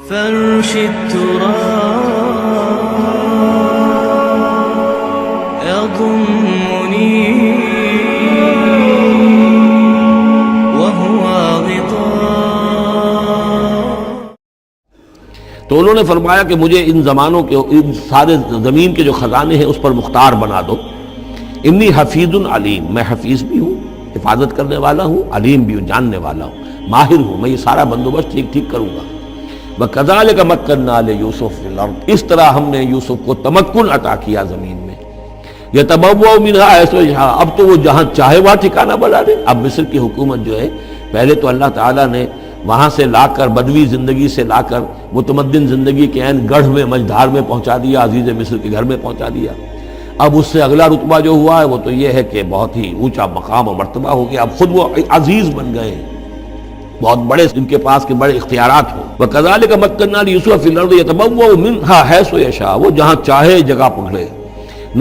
فرش التراب يضمني وهو غطاء. تو انہوں نے فرمایا کہ مجھے ان زمانوں کے، ان سارے زمین کے جو خزانے ہیں اس پر مختار بنا دو. انی حفیظ علیم، میں حفیظ بھی ہوں، حفاظت کرنے والا ہوں، علیم بھی ہوں، جاننے والا ہوں، ماہر ہوں، میں یہ سارا بندوبست ٹھیک کروں گا. وَكَذَلِكَ مَكَّنَّا لِيُوسُفَ فِي الْأَرْضِ، اس طرح ہم نے یوسف کو تمکن عطا کیا زمین میں. يَتَبَوَّأُ مِنْهَا حَيْثُ يَشَاءُ، اب تو وہ جہاں چاہے وہاں ٹھکانہ بنا دے. اب مصر کی حکومت جو ہے، پہلے تو اللہ تعالیٰ نے وہاں سے لا کر، بدوی زندگی سے لا کر متمدن زندگی کے عین گڑھ میں، مجدھار میں پہنچا دیا، عزیز مصر کے گھر میں پہنچا دیا. اب اس سے اگلا رتبہ جو ہوا ہے وہ تو یہ ہے کہ بہت ہی اونچا مقام و مرتبہ ہو گیا. اب خود وہ عزیز بن گئے ہیں، بہت بڑے ان کے پاس کے بڑے اختیارات ہوں. وَكَذَلِكَ مَكَّنَّا لِيُوسُفَ فِي الْأَرْضِ يَتَبَوَّأُ مِنْهَا حَيْثُ يَشَاءُ، وہ جہاں چاہے جگہ پکڑے.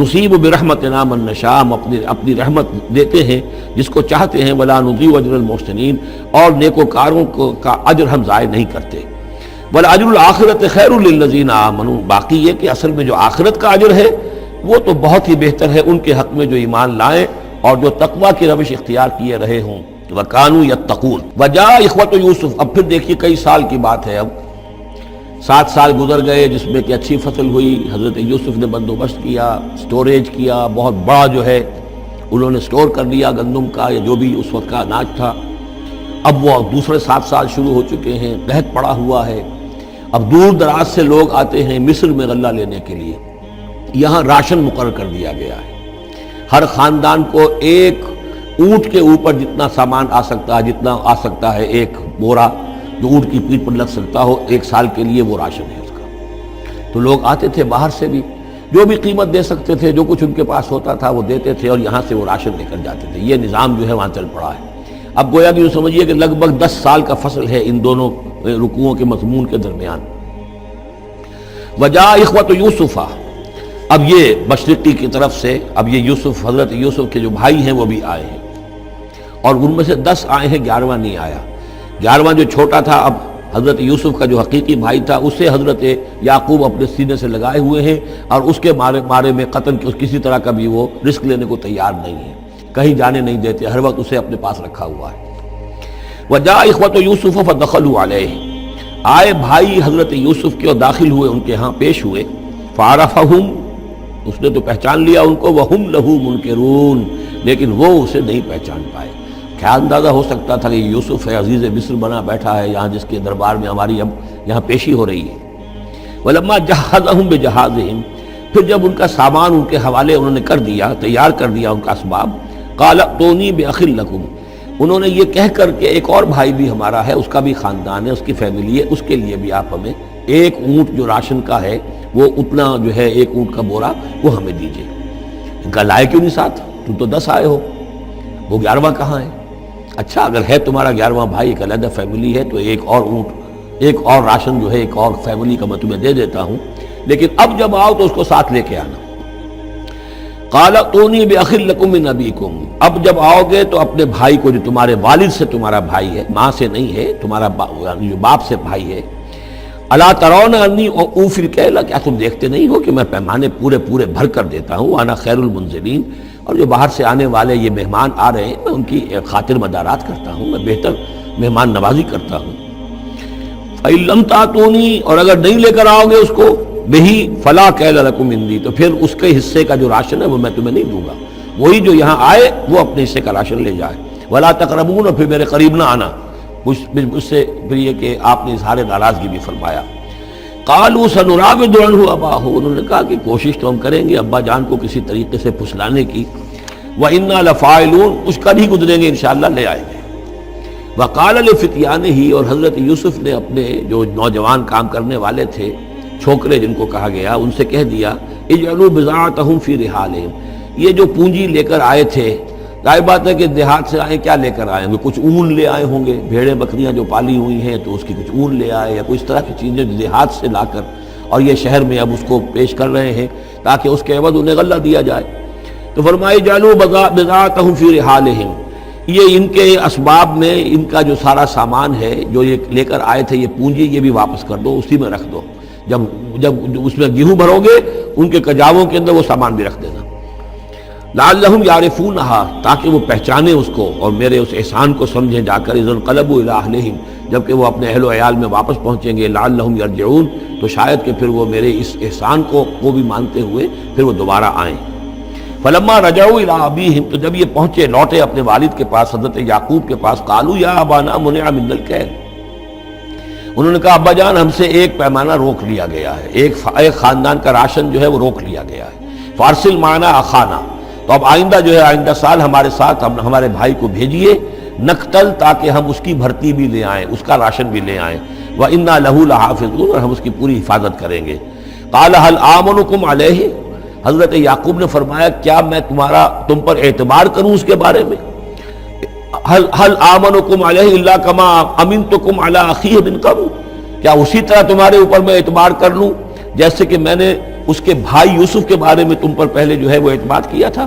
نصیب برحمتنا من نشاء، ہم اپنی رحمت دیتے ہیں جس کو چاہتے ہیں. ولا نضيع اجر المحسنین، اور نیکوکاروں کا اجر ہم ضائع نہیں کرتے. والاجر الآخرۃ خیر للذین آمنوا، باقی یہ کہ اصل میں جو آخرت کا اجر ہے وہ تو بہت ہی بہتر ہے ان کے حق میں جو ایمان لائیں اور جو تقوی کی روش اختیار کیے رہے ہوں. وَكَانُوا يَتَّقُونَ. وَجَاءَ إِخْوَةُ يُوسُف، اب پھر دیکھیے کئی سال کی بات ہے، اب 7 سال گزر گئے جس میں کہ اچھی فصل ہوئی. حضرت یوسف نے بندوبست کیا، سٹوریج کیا، بہت بڑا جو ہے انہوں نے سٹور کر لیا گندم کا یا جو بھی اس وقت کا اناج تھا. اب وہ دوسرے 7 سال شروع ہو چکے ہیں، قحط پڑا ہوا ہے. اب دور دراز سے لوگ آتے ہیں مصر میں غلہ لینے کے لیے. یہاں راشن مقرر کر دیا گیا ہے، ہر خاندان کو ایک اونٹ کے اوپر جتنا سامان آ سکتا ہے، جتنا آ سکتا ہے ایک بورا جو اونٹ کی پیٹھ پر لگ سکتا ہو، 1 سال کے لیے وہ راشن ہے اس کا. تو لوگ آتے تھے باہر سے بھی، جو بھی قیمت دے سکتے تھے، جو کچھ ان کے پاس ہوتا تھا وہ دیتے تھے اور یہاں سے وہ راشن لے کر جاتے تھے. یہ نظام جو ہے وہاں چل پڑا ہے. اب گویا کہ یہ سمجھیے کہ لگ بھگ 10 سال کا فصل ہے ان دونوں رکوعوں کے مضمون کے درمیان. وجاء اخوۃ یوسف، اب یہ مشرقی کی طرف سے اب یہ یوسف، حضرت یوسف کے جو بھائی ہیں وہ بھی آئے ہیں، اور ان میں سے 10 آئے ہیں، 11واں نہیں آیا. 11واں جو چھوٹا تھا، اب حضرت یوسف کا جو حقیقی بھائی تھا اسے حضرت یعقوب اپنے سینے سے لگائے ہوئے ہیں، اور اس کے بارے میں قطعاً کسی طرح کا بھی وہ رسک لینے کو تیار نہیں ہے، کہیں جانے نہیں دیتے، ہر وقت اسے اپنے پاس رکھا ہوا ہے. وجاء اخوۃ یوسف فدخلوا علیہ، آئے بھائی حضرت یوسف کے اور داخل ہوئے ان کے ہاں، پیش ہوئے. فعرفہم، اس نے تو پہچان لیا ان کو. وہم لہ منکرون، لیکن وہ اسے نہیں پہچان پائے. کیا اندازہ ہو سکتا تھا کہ یوسف ہے، عزیز مصر بنا بیٹھا ہے یہاں، جس کے دربار میں ہماری اب یہاں پیشی ہو رہی ہے. ولما جہزہم بجہازہم، پھر جب ان کا سامان ان کے حوالے انہوں نے کر دیا، تیار کر دیا ان کا اسباب. قال ائتونی بأخ لکم، انہوں نے یہ کہہ کر کہ ایک اور بھائی بھی ہمارا ہے، اس کا بھی خاندان ہے، اس کی فیملی ہے، اس کے لیے بھی آپ ہمیں ایک اونٹ جو راشن کا ہے وہ اتنا جو ہے، ایک اونٹ کا بورا وہ ہمیں دیجیے. ان کا لائے کیوں نہیں ساتھ؟ تم تو 10 آئے ہو، وہ 11واں کہاں ہے؟ اچھا اگر ہے تمہارا 11واں بھائی، ایک علیحدہ فیملی ہے، تو ایک اور اونٹ، ایک اور راشن جو ہے ایک اور فیملی کا میں تمہیں دے دیتا ہوں، لیکن اب جب آؤ تو اس کو ساتھ لے کے آنا. قال ائتونی بأخ لکم من ابیکم، اب جب آؤ گے تو اپنے بھائی کو جو تمہارے والد سے تمہارا بھائی ہے، ماں سے نہیں ہے، تمہارا جو باپ سے بھائی ہے. الا ترون انی اوفی الکیل، کیا تم دیکھتے نہیں ہو کہ میں پیمانے پورے بھر کر دیتا ہوں. وانا خیر المنزلین، اور جو باہر سے آنے والے یہ مہمان آ رہے ہیں میں ان کی خاطر مدارات کرتا ہوں، میں بہتر مہمان نوازی کرتا ہوں. فإن لم تأتونی، اور اگر نہیں لے کر آؤ گے اس کو، بہی فلا کیل لکم عندی، تو پھر اس کے حصے کا جو راشن ہے وہ میں تمہیں نہیں دوں گا. وہی جو یہاں آئے وہ اپنے حصے کا راشن لے جائے. ولا تقربون، اور پھر میرے قریب نہ آنا. مجھ سے پھر یہ کہ آپ نے اظہار ناراضگی بھی فرمایا. قالوا سنراود عنہ اباہ، انہوں نے کہا کہ کوشش تو ہم کریں گے ابا جان کو کسی طریقے سے پھسلانے کی. وَإِنَّا لَفَاعِلُونَ، کچھ کر ہی گزریں گے انشاءاللہ، لے آئیں گے. وَقَالَ لِفِتْيَانِهِ، اور حضرت یوسف نے اپنے جو نوجوان کام کرنے والے تھے، چھوکرے جن کو کہا گیا، ان سے کہہ دیا اجعلوا بضاعتهم فی رحالہم، یہ جو پونجی لے کر آئے تھے، ظاہر بات ہے کہ دیہات سے آئے، کیا لے کر آئے ہوں گے؟ کچھ اون لے آئے ہوں گے، بھیڑیں بکریاں جو پالی ہوئی ہیں تو اس کی کچھ اون لے آئے، یا کوئی اس طرح کی چیزیں دیہات سے لا کر، اور یہ شہر میں اب اس کو پیش کر رہے ہیں تاکہ اس کے عوض انہیں غلہ دیا جائے. تو فرمائی جعلوا بضاعتهم فی رحالہم، یہ ان کے اسباب میں ان کا جو سارا سامان ہے جو یہ لے کر آئے تھے، یہ پونجی، یہ بھی واپس کر دو، اسی میں رکھ دو، جب اس میں گیہوں بھرو گے ان کے کجاووں کے اندر وہ سامان بھی رکھ دینا۔ لعلہم یعرفونہا، تاکہ وہ پہچانیں اس کو اور میرے اس احسان کو سمجھیں جا کر، اذ انقلبوا الی اہلہم، جبکہ وہ اپنے اہل و عیال میں واپس پہنچیں گے، لعلہم یرجعون، تو شاید کہ پھر وہ میرے اس احسان کو بھی مانتے ہوئے پھر وہ دوبارہ آئیں۔ فلما رجعوا الی ابیہم، تو جب یہ پہنچے لوٹے اپنے والد کے پاس، حضرت یعقوب کے پاس، قالوا یا ابانا منع منا الکیل، انہوں نے کہا ابا جان ہم سے ایک پیمانہ روک لیا گیا ہے، ایک خاندان کا راشن جو ہے وہ روک لیا گیا ہے، فارسل معنا اخانا، تو اب آئندہ جو ہے آئندہ سال ہمارے ساتھ ہمارے بھائی کو بھیجیے، نقتل، تاکہ ہم اس کی بھرتی بھی لے آئیں، اس کا راشن بھی لے آئیں، وَإِنَّا لَهُ لَحَافِظُونَ، اور ہم اس کی پوری حفاظت کریں گے۔ قَالَ هَلْ آمَنُكُمْ عَلَيْهِ، حضرت یعقوب نے فرمایا کیا میں تم پر اعتبار کروں اس کے بارے میں؟ هَلْ آمَنُكُمْ عَلَيْهِ إِلَّا كَمَا أَمِنْتُكُمْ عَلَىٰ أَخِيهِ مِنْ قَبْلُ، کیا اسی طرح تمہارے اوپر میں اعتبار کر لوں جیسے کہ میں نے اس کے بھائی یوسف کے بارے میں تم پر پہلے جو ہے وہ اعتماد کیا تھا؟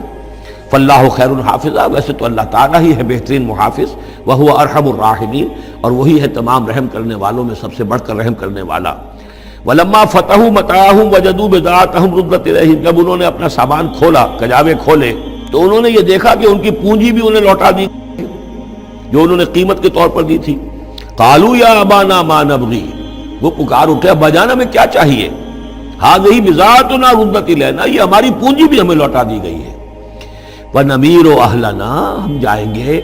فاللہ خیر حافظہ، ویسے تو اللہ تعالیٰ ہی ہے بہترین محافظ، وہو ارحم الراحمین، اور وہی ہے تمام رحم کرنے والوں میں سب سے بڑھ کر رحم کرنے والا۔ ولما فتحوا متاعهم وجدوا بضاعتهم ردت الیہم، جب انہوں نے اپنا سامان کھولا، کجاوے کھولے، تو انہوں نے یہ دیکھا کہ ان کی پونجی بھی انہیں لوٹا دی جو انہوں نے قیمت کے طور پر دی تھی۔ قالوا یا ابانا ما نبغی، وہ پکار اٹھے ابا جان ہمیں کیا چاہیے؟ ہذہ بضاعتنا ردت الینا، یہ ہماری پونجی بھی ہمیں لوٹا دی گئی ہے۔ وَنَمِيرُ أَهْلَنَا، ہم جائیں گے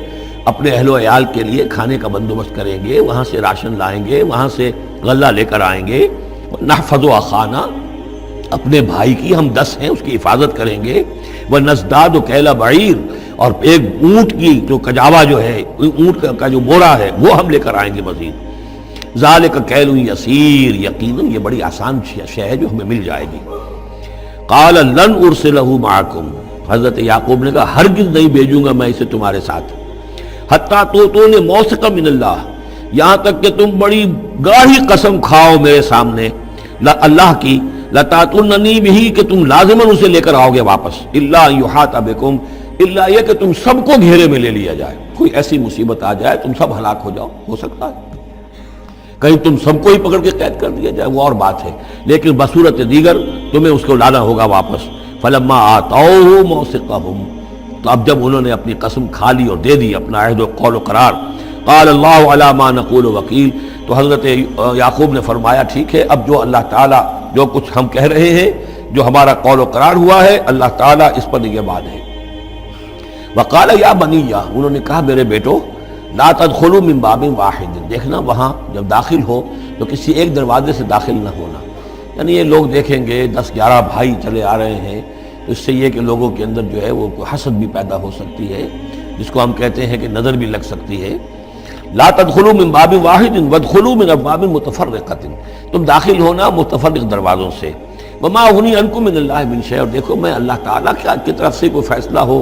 اپنے اہل و عیال کے لیے کھانے کا بندوبست کریں گے، وہاں سے راشن لائیں گے، وہاں سے غلہ لے کر آئیں گے۔ نحفظ أَخَانَا، اپنے بھائی کی ہم 10 ہیں اس کی حفاظت کریں گے۔ وَنَزْدَادُ كَيْلَ بَعِيرٍ، اور ایک اونٹ کی جو کجاوا جو ہے، اونٹ کا جو بورا ہے وہ ہم لے کر آئیں گے مزید۔ ذَلِكَ كَيْلٌ يَسِيرٌ، یقیناً یہ بڑی آسان شے ہے جو ہمیں مل جائے گی۔ قَالَ لَنْ أُرْسِلَهُ مَعَكُمْ، حضرت یعقوب نے کہا ہرگز نہیں بھیجوں گا میں اسے تمہارے ساتھ، حتیٰ تو نے موثقا من اللہ، یہاں تک کہ تم بڑی گاڑی قسم کھاؤ میرے سامنے اللہ کی، لتاتوننی بہ، کہ تم لازماً اسے لے کر آؤ گے واپس، الا ان یحاط بکم، الا یہ کہ تم سب کو گھیرے میں لے لیا جائے، کوئی ایسی مصیبت آ جائے تم سب ہلاک ہو جاؤ، ہو سکتا ہے کہیں تم سب کو ہی پکڑ کے قید کر دیا جائے، وہ اور بات ہے، لیکن بصورت دیگر تمہیں اس کو لانا ہوگا واپس۔ فلما آتوہ موثقہم، تو اب جب انہوں نے اپنی قسم کھا لی اور دے دی اپنا عہد و قول و قرار، قال اللہ علی ما نقول وکیل، تو حضرت یعقوب نے فرمایا ٹھیک ہے، اب جو اللہ تعالیٰ جو کچھ ہم کہہ رہے ہیں، جو ہمارا قول و قرار ہوا ہے، اللہ تعالیٰ اس پر نگہبان ہے۔ وقال یا بنی، انہوں نے کہا میرے بیٹو، لا تدخلوا من باب واحد، دیکھنا وہاں جب داخل ہو تو کسی ایک دروازے سے داخل نہ ہونا، یعنی یہ لوگ دیکھیں گے 10-11 بھائی چلے آ رہے ہیں، تو اس سے یہ کہ لوگوں کے اندر جو ہے وہ حسد بھی پیدا ہو سکتی ہے، جس کو ہم کہتے ہیں کہ نظر بھی لگ سکتی ہے۔ لا تدخلوا من باب واحد وادخلوا من ابواب متفرقۃ، تم داخل ہونا متفرق دروازوں سے۔ وما اغنی عنکم من اللہ من شیء، اور دیکھو میں اللہ تعالیٰ کی طرف سے کوئی فیصلہ ہو،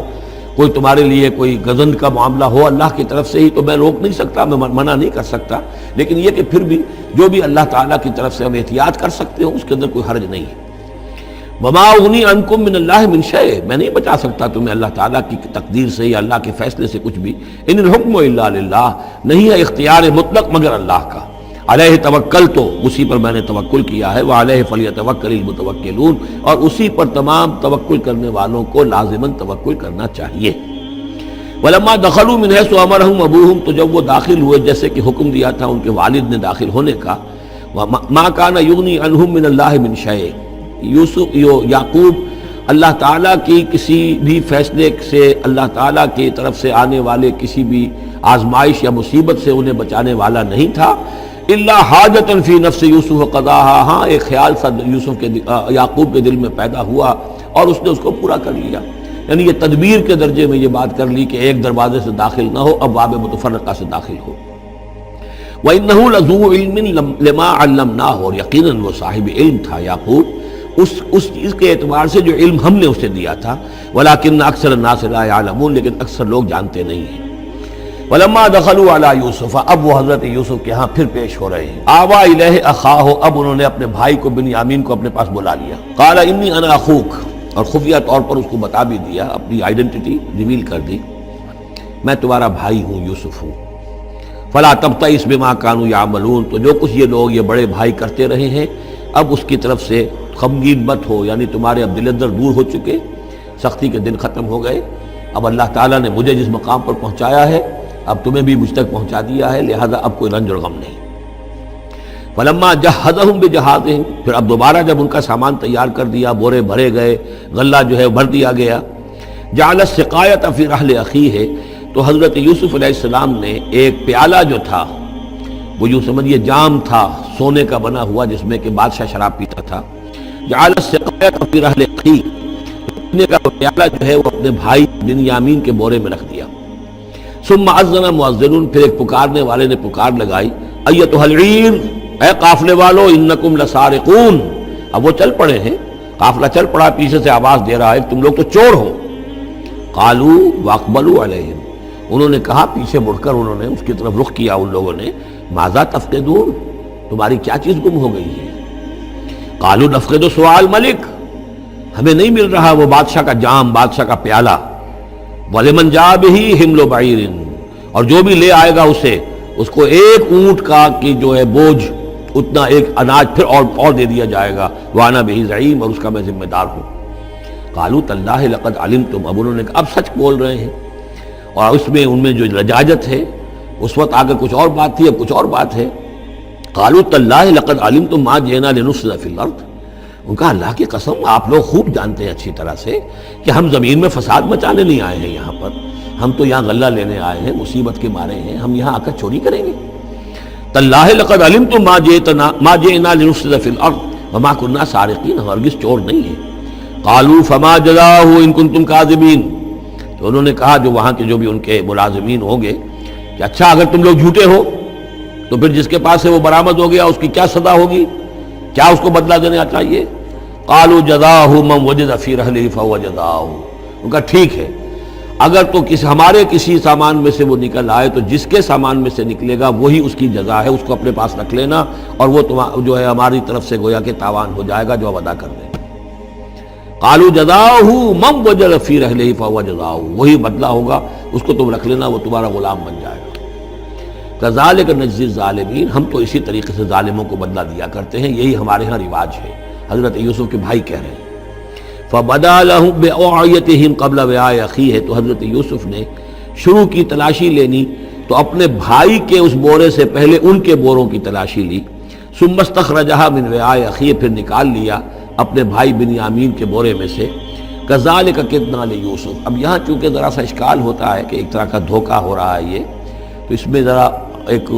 کوئی تمہارے لیے کوئی غضب کا معاملہ ہو اللہ کی طرف سے ہی، تو میں روک نہیں سکتا، میں منع نہیں کر سکتا، لیکن یہ کہ پھر بھی جو بھی اللہ تعالیٰ کی طرف سے ہم احتیاط کر سکتے ہو اس کے اندر کوئی حرج نہیں ہے۔ وما اغنی عنکم من اللہ من شیء، میں نہیں بچا سکتا تمہیں اللہ تعالیٰ کی تقدیر سے یا اللہ کے فیصلے سے کچھ بھی۔ ان الحکم الا للہ، نہیں ہے اختیار مطلق مگر اللہ کا۔ علیہ توکل، تو اسی پر میں نے توکل کیا ہے، وعلیہ فلیتوکل المتوکلون، اور اسی پر تمام توکل کرنے والوں کو لازماً توکل کرنا چاہیے۔ ولما دخلوا من حيث امرهم ابوهم، تو جب وہ داخل ہوئے جیسے کہ حکم دیا تھا ان کے والد نے داخل ہونے کا، ما كان يغني عنهم من الله من شيء، یعقوب اللہ تعالیٰ کی کسی بھی فیصلے سے، اللہ تعالیٰ کی طرف سے آنے والے کسی بھی آزمائش یا مصیبت سے انہیں بچانے والا نہیں تھا، الا حاجۃ فی نفس یوسف قضاها، ہاں ایک خیال سا یوسف کے یعقوب کے دل میں پیدا ہوا اور اس نے اس کو پورا کر لیا، یعنی یہ تدبیر کے درجے میں یہ بات کر لی کہ ایک دروازے سے داخل نہ ہو، اب باب متفرقہ سے داخل ہو۔ وَإِنَّهُ لَذُو عِلْمٍ لِمَا عَلَّمْنَاهُ، اور یقیناً وہ صاحب علم تھا یعقوب اس چیز کے اعتبار سے جو علم ہم نے اسے دیا تھا، وَلَكِنَّ أَكْثَرَ النَّاسِ لَا يَعْلَمُونَ، لیکن اکثر لوگ جانتے نہیں ہیں۔ وَلَمَّا دَخَلُوا عَلَى يُوسُفَ، اب وہ حضرت یوسف کے ہاں پھر پیش ہو رہے ہیں۔ آوَىٰ إِلَيْهِ أَخَاهُ، اب انہوں نے اپنے بھائی کو بنیامین کو اپنے پاس بلا لیا۔ قَالَ إِنِّي أَنَا أَخُوكَ، اور خفیہ طور پر اس کو بتا بھی دیا، اپنی آئیڈینٹی ریویل کر دی۔ میں تمہارا بھائی ہوں، یوسف ہوں۔ فلا تبتئس بما كانوا يعملون، تو جو کچھ یہ لوگ یہ بڑے بھائی کرتے رہے ہیں اب اس کی طرف سے غمگین مت ہو، یعنی تمہارے اب دل اندر دور ہو چکے، سختی کے دن ختم ہو گئے، اب اللہ تعالیٰ نے مجھے جس مقام پر پہنچایا ہے اب تمہیں بھی مجھ تک پہنچا دیا ہے، لہذا اب کوئی رنج اور غم نہیں۔ فلما جہزہم بجہازہم، پھر اب دوبارہ جب ان کا سامان تیار کر دیا، بورے بھرے گئے، غلہ جو ہے بھر دیا گیا، جعل السقایۃ فی رحل اخیہ، تو حضرت یوسف علیہ السلام نے ایک پیالہ جو تھا، وہ یوں سمجھیے جام تھا سونے کا بنا ہوا جس میں کہ بادشاہ شراب پیتا تھا، جعل السقایۃ فی رحل اخیہ، پینے کا پیالہ جو ہے وہ اپنے بھائی بنیامین کے بورے میں رکھ دیا۔ ثم اذن مؤذن، پھر ایک پکارنے والے نے پکار لگائی، ایتھا العیر، اے قافلے والو، انکم لسارقون، اب وہ چل پڑے ہیں، قافلہ چل پڑا، پیچھے سے آواز دے رہا ہے تم لوگ تو چور ہو۔ قالوا واقبلوا علیہم، انہوں نے کہا، پیچھے مڑ کر انہوں نے اس کی طرف رخ کیا ان لوگوں نے، ماذا تفقدون، تمہاری کیا چیز گم ہو گئی ہے؟ قالوا نفقد سؤال ملک، ہمیں نہیں مل رہا وہ بادشاہ کا جام، بادشاہ کا پیالہ، وَلِمَنْ جَاءَ بِهِ حِمْلُ بَعِيرٍ، اور جو بھی لے آئے گا اسے، اس کو ایک اونٹ کا کی جو ہے بوجھ، اتنا ایک اناج پھر اور دے دیا جائے گا، وَأَنَا بِهِ زَعِيمٌ، اور اس کا میں ذمہ دار ہوں۔ قَالُوا تَاللَّهِ لَقَدْ عَلِمْتُمْ، اب انہوں نے اب سچ بول رہے ہیں، اور اس میں ان میں جو لجاجت ہے، اس وقت آگے کچھ اور بات تھی اب کچھ اور بات ہے۔ قَالُوا تَاللَّهِ لَقَدْ عَلِمْتُمْ مَا جِئْنَا لِنُفْسِدَ فِي الْأَرْضِ، ان کا اللہ کی قسم آپ لوگ خوب جانتے ہیں اچھی طرح سے کہ ہم زمین میں فساد مچانے نہیں آئے ہیں، یہاں پر ہم تو یہاں غلہ لینے آئے ہیں، مصیبت کے مارے ہیں، ہم یہاں آ کر چوری کریں گے؟ تاللہ لقد علمتم ما جئنا لنفسد فی الارض وما كنا سارقین، ہم ہرگز چور نہیں ہیں۔ قالوا فما جزاؤہ ان کنتم کاذبین، تو انہوں نے کہا جو وہاں کے جو بھی ان کے ملازمین ہوں گے کہ اچھا اگر تم لوگ جھوٹے ہو تو پھر جس کے پاس سے وہ برآمد ہو گیا اس کی کیا سزا ہوگی، کیا اس کو بدلہ دینا چاہیے؟ قالوا جزاؤہ من وجد فی رحلہ فہو جزاؤہ، ان کا ٹھیک ہے اگر تو ہمارے کسی سامان میں سے وہ نکل آئے تو جس کے سامان میں سے نکلے گا وہی اس کی جزا ہے، اس کو اپنے پاس رکھ لینا، اور وہ جو ہے ہماری طرف سے گویا کہ تاوان ہو جائے گا جو اب ادا کر دیں۔ قالوا جزاؤہ من وجد فی رحلہ فہو جزاؤہ، وہی بدلہ ہوگا، اس کو تم رکھ لینا، وہ تمہارا غلام بن جائے گا۔ کذالک نجزی الظالمین، ہم تو اسی طریقے سے ظالموں کو بدلہ دیا کرتے ہیں، یہی ہمارے ہاں رواج ہے۔ حضرت یوسف کے بھائی کہہ رہے ہیں فبدا لهم بأوعیتهم قبل وعاء اخیہ، تو حضرت یوسف نے شروع کی تلاشی لینی تو اپنے بھائی کے اس بورے سے پہلے ان کے بوروں کی تلاشی لی، ثم استخرجها من وعاء اخیہ، پھر نکال لیا اپنے بھائی بنیامین کے بورے میں سے۔ کذالک کدنا لیوسف، اب یہاں چونکہ ذرا سا اشکال ہوتا ہے کہ ایک طرح کا دھوکہ ہو رہا ہے یہ، تو اس میں ذرا ایک